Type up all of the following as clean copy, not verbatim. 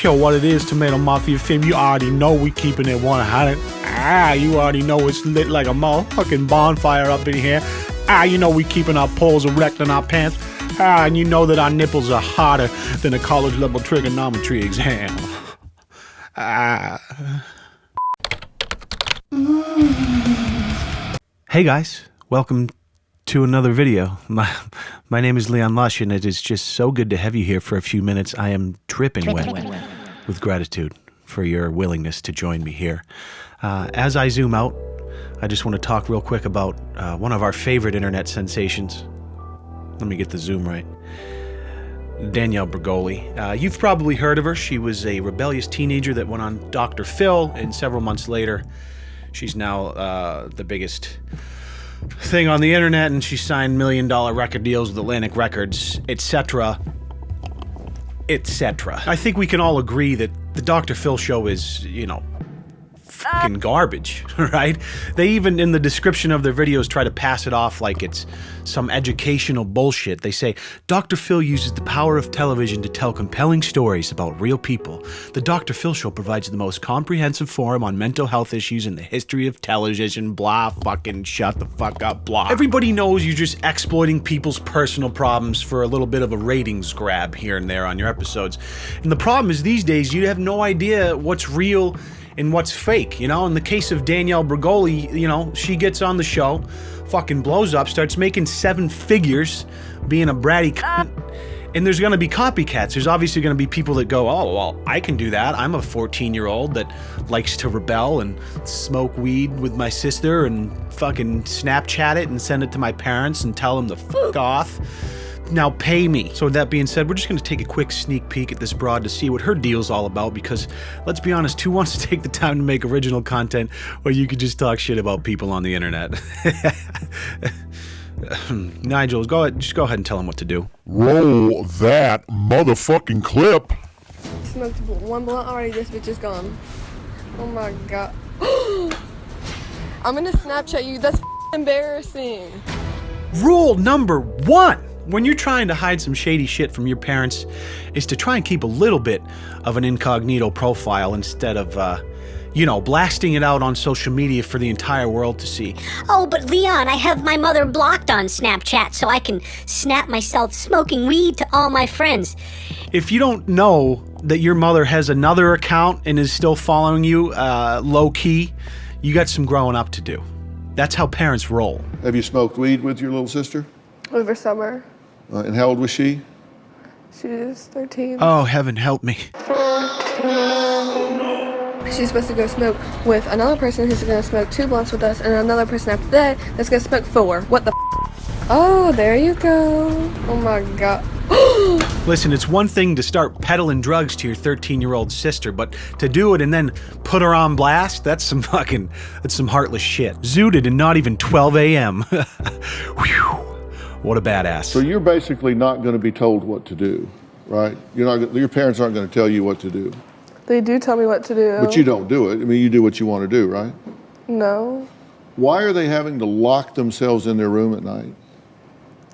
Yo, what it is, Tomato Mafia fam, you already know we keeping it 100. You already know it's lit like a motherfucking bonfire up in here. You know we keeping our poles erect in our pants. And you know that our nipples are hotter than a college level trigonometry exam. Hey guys, welcome to another video. My name is Leon Lush, and it is just so good to have you here for a few minutes. I am dripping wet with gratitude for your willingness to join me here. As I zoom out, I just want to talk real quick about one of our favorite internet sensations. Let me get the zoom right. Danielle Bregoli. You've probably heard of her. She was a rebellious teenager that went on Dr. Phil, and several months later, she's now the biggest thing on the internet, and she signed $1 million record deals with Atlantic Records, etc. etc. I think we can all agree that the Dr. Phil show is, you know, fucking garbage, right? They even, in the description of their videos, try to pass it off like it's some educational bullshit. They say, Dr. Phil uses the power of television to tell compelling stories about real people. The Dr. Phil show provides the most comprehensive forum on mental health issues in the history of television, blah, fucking shut the fuck up, blah. Everybody knows you're just exploiting people's personal problems for a little bit of a ratings grab here and there on your episodes. And the problem is these days, you have no idea what's real and what's fake, you know? In the case of Danielle Bregoli, you know, she gets on the show, fucking blows up, starts making 7 figures, being a bratty cunt, and there's gonna be copycats. There's obviously gonna be people that go, oh, well, I can do that. I'm a 14-year-old that likes to rebel and smoke weed with my sister and fucking Snapchat it and send it to my parents and tell them to fuck off. Now pay me. So with that being said, we're just going to take a quick sneak peek at this broad to see what her deal's all about, because let's be honest, who wants to take the time to make original content where you could just talk shit about people on the internet? Nigel, just go ahead and tell him what to do. Roll that motherfucking clip. Smoked one blunt already, this bitch is gone. Oh my god. I'm gonna Snapchat you, that's embarrassing. Rule number 1. When you're trying to hide some shady shit from your parents, is to try and keep a little bit of an incognito profile instead of, you know, blasting it out on social media for the entire world to see. Oh, but Leon, I have my mother blocked on Snapchat so I can snap myself smoking weed to all my friends. If you don't know that your mother has another account and is still following you, low-key, you got some growing up to do. That's how parents roll. Have you smoked weed with your little sister? Over summer. And how old was she? She was 13. Oh, heaven help me. She's supposed to go smoke with another person who's gonna smoke 2 blunts with us, and another person after that that's gonna smoke 4. What the Oh, there you go. Oh my god. Listen, it's one thing to start peddling drugs to your 13-year-old sister, but to do it and then put her on blast, that's some heartless shit. Zooted and not even 12 a.m. Whew. What a badass. So you're basically not going to be told what to do, right? Your parents aren't going to tell you what to do. They do tell me what to do. But you don't do it. I mean, you do what you want to do, right? No. Why are they having to lock themselves in their room at night?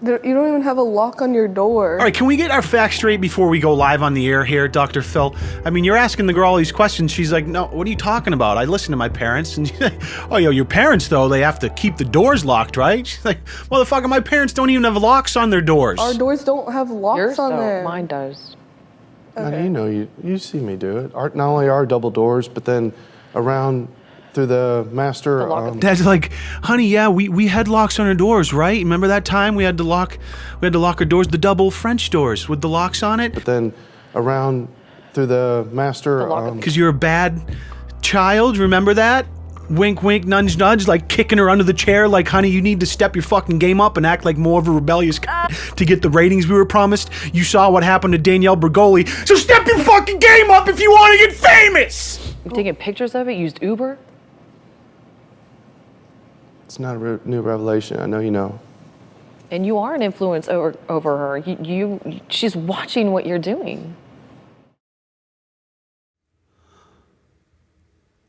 You don't even have a lock on your door. All right, can we get our facts straight before we go live on the air here, Dr. Phil? I mean, you're asking the girl all these questions. She's like, no, what are you talking about? I listen to my parents. And she's like, oh, yo, your parents, though, they have to keep the doors locked, right? She's like, motherfucker, my parents don't even have locks on their doors. Our doors don't have locks Yours on don't. there. Mine does. Okay. Now, you know, you see me do it. Not only our double doors, but then around through the master. Dad's like, honey, yeah, we had locks on our doors, right? Remember that time we had to lock our doors, the double French doors with the locks on it? But then around through the master. Because you're a bad child, remember that? Wink, wink, nudge, nudge, like kicking her under the chair, like, honey, you need to step your fucking game up and act like more of a rebellious to get the ratings we were promised. You saw what happened to Danielle Bregoli, so step your fucking game up if you want to get famous! You taking pictures of it? Used Uber? It's not a new revelation. I know you know. And you are an influence over her. She's watching what you're doing.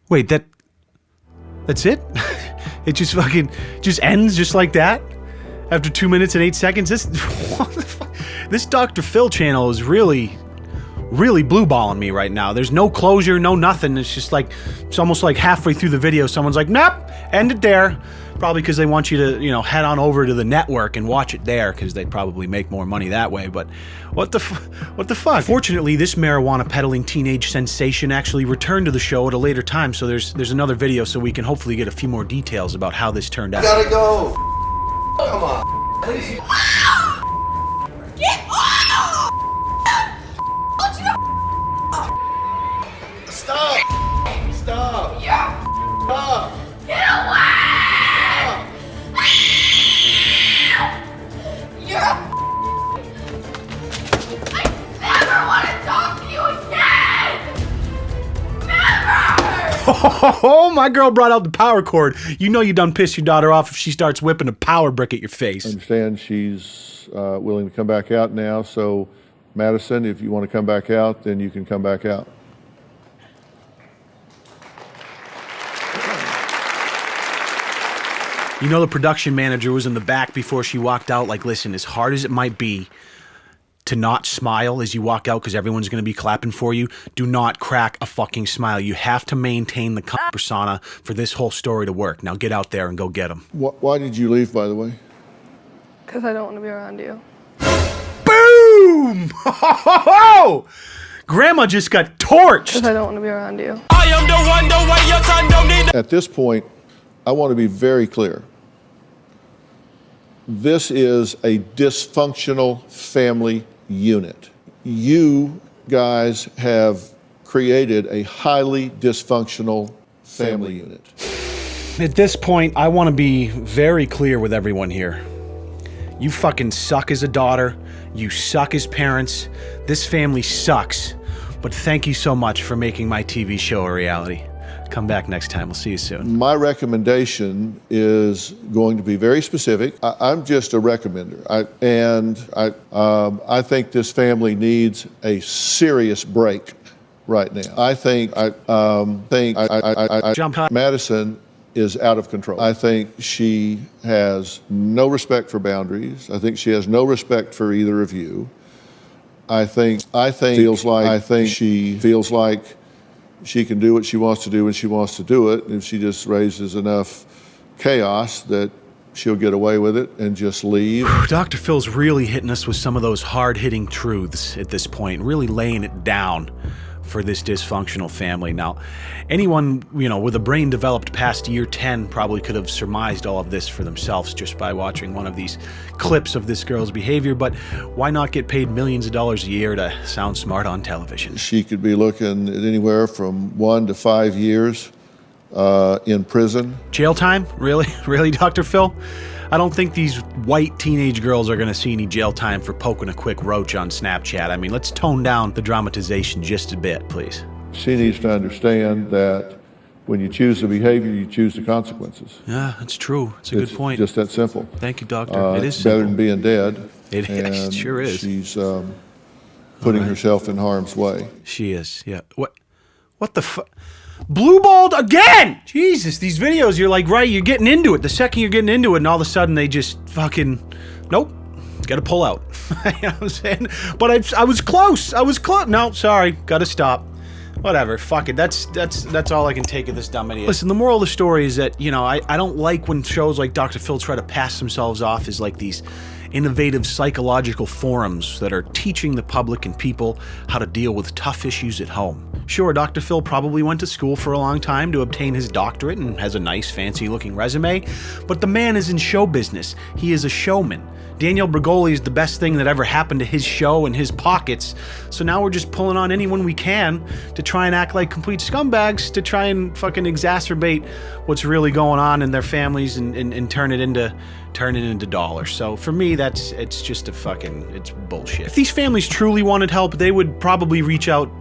Wait, that's it? It just ends just like that? After 2 minutes and 8 seconds? This Dr. Phil channel is really really blue balling me right now. There's no closure, no nothing. It's just like, it's almost like halfway through the video, someone's like, nope, end it there. Probably because they want you to, you know, head on over to the network and watch it there, because they'd probably make more money that way. But what the fuck? Fortunately, this marijuana peddling teenage sensation actually returned to the show at a later time, so there's another video so we can hopefully get a few more details about how this turned out. Gotta go. Come on. Get off! Stop! Stop! Yeah. Stop! Get away! You're a I never want to talk to you again! Never! Oh, my girl brought out the power cord. You know you done pissed your daughter off if she starts whipping a power brick at your face. I understand she's willing to come back out now, so Madison, if you want to come back out, then you can come back out. You know the production manager was in the back before she walked out, like, listen, as hard as it might be to not smile as you walk out because everyone's going to be clapping for you, do not crack a fucking smile. You have to maintain the persona for this whole story to work. Now get out there and go get them. Why did you leave, by the way? Because I don't want to be around you. Boom! Grandma just got torched. Because I don't want to be around you. I am the one, the way your son don't need. At this point, I want to be very clear. This is a dysfunctional family unit. You guys have created a highly dysfunctional family unit. At this point, I want to be very clear with everyone here. You fucking suck as a daughter. You suck as parents. This family sucks. But thank you so much for making my TV show a reality. Come back next time. We'll see you soon. My recommendation is going to be very specific. I'm just a recommender. I think this family needs a serious break right now. I think Madison is out of control. I think she has no respect for boundaries. I think she has no respect for either of you. I think she feels like she can do what she wants to do when she wants to do it, and if she just raises enough chaos that she'll get away with it and just leave. Dr. Phil's really hitting us with some of those hard-hitting truths at this point, really laying it down for this dysfunctional family. Now, anyone, you know, with a brain developed past year 10 probably could have surmised all of this for themselves just by watching one of these clips of this girl's behavior, but why not get paid millions of dollars a year to sound smart on television? She could be looking at anywhere from 1 to 5 years in prison. Jail time? Really? Really, Dr. Phil? I don't think these white teenage girls are going to see any jail time for poking a quick roach on Snapchat. I mean, let's tone down the dramatization just a bit, please. She needs to understand that when you choose the behavior, you choose the consequences. Yeah, that's true. It's a good point. Just that simple. Thank you, Doctor. It is It's better simple. than being dead. It sure is. She's putting herself in harm's way. She is, yeah. What the fuck? Blue-balled again! Jesus, these videos, you're like, right, you're getting into it. The second you're getting into it, and all of a sudden they just fucking, nope, gotta pull out. You know what I'm saying? But I was close. No, sorry, gotta stop. Whatever, fuck it. That's all I can take of this dumb idiot. Listen, the moral of the story is that, you know, I don't like when shows like Dr. Phil try to pass themselves off as like these innovative psychological forums that are teaching the public and people how to deal with tough issues at home. Sure, Dr. Phil probably went to school for a long time to obtain his doctorate and has a nice, fancy-looking resume, but the man is in show business. He is a showman. Danielle Bregoli is the best thing that ever happened to his show and his pockets, so now we're just pulling on anyone we can to try and act like complete scumbags to try and fucking exacerbate what's really going on in their families and turn it into dollars. So for me, it's just it's bullshit. If these families truly wanted help, they would probably reach out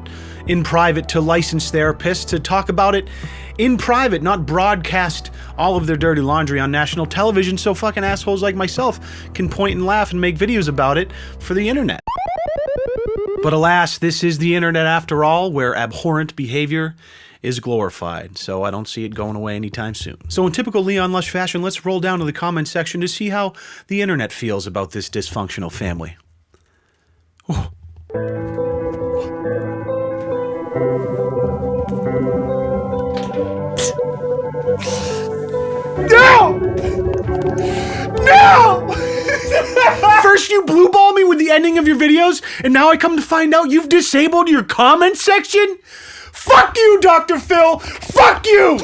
in private to licensed therapists to talk about it in private, not broadcast all of their dirty laundry on national television so fucking assholes like myself can point and laugh and make videos about it for the internet. But alas, this is the internet after all, where abhorrent behavior is glorified, so I don't see it going away anytime soon. So in typical Leon Lush fashion, let's roll down to the comment section to see how the internet feels about this dysfunctional family. Oh. No! No! First you blue ball me with the ending of your videos, and now I come to find out you've disabled your comment section? Fuck you, Dr. Phil! Fuck you!